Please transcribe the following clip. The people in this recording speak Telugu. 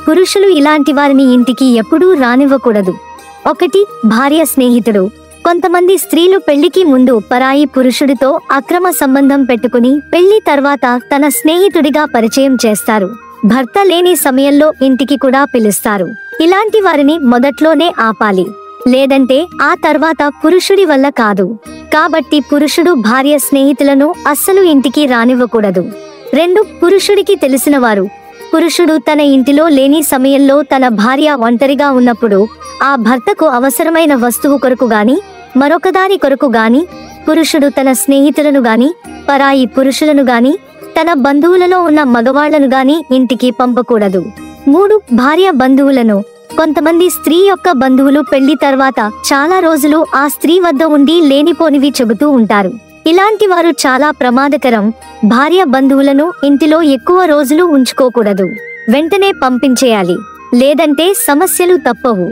పురుషులు ఇలాంటి వారిని ఇంటికి ఎప్పుడూ రానివ్వకూడదు. 1. భార్య స్నేహితుడు. కొంతమంది స్త్రీలు పెళ్లికి ముందు పరాయి పురుషుడితో అక్రమ సంబంధం పెట్టుకుని పెళ్లి తర్వాత తన స్నేహితుడిగా పరిచయం చేస్తారు. భర్త లేని సమయంలో ఇంటికి కూడా పిలుస్తారు. ఇలాంటి వారిని మొదట్లోనే ఆపాలి, లేదంటే ఆ తర్వాత పురుషుడి వల్ల కాదు. కాబట్టి పురుషుడు భార్య స్నేహితులను అస్సలు ఇంటికి రానివ్వకూడదు. 2. పురుషుడికి తెలిసినవారు. పురుషుడు తన ఇంటిలో లేని సమయంలో తన భార్య ఒంటరిగా ఉన్నప్పుడు ఆ భర్తకు అవసరమైన వస్తువు కొరకు గాని మరొకదాని కొరకు గాని పురుషుడు తన స్నేహితులను గాని పరాయి పురుషులను గాని తన బంధువులలో ఉన్న మగవాళ్లను గాని ఇంటికి పంపకూడదు. 3. భార్య బంధువులను. కొంతమంది స్త్రీ యొక్క బంధువులు పెళ్లి తర్వాత చాలా రోజులు ఆ స్త్రీ వద్ద ఉండి లేనిపోనివి చెబుతూ ఉంటారు. ఇలాంటి వారు చాలా ప్రమాదకరం. భార్య బంధువులను ఇంటిలో ఎక్కువ రోజులు ఉంచుకోకూడదు. వెంటనే పంపించేయాలి, లేదంటే సమస్యలు తప్పవు.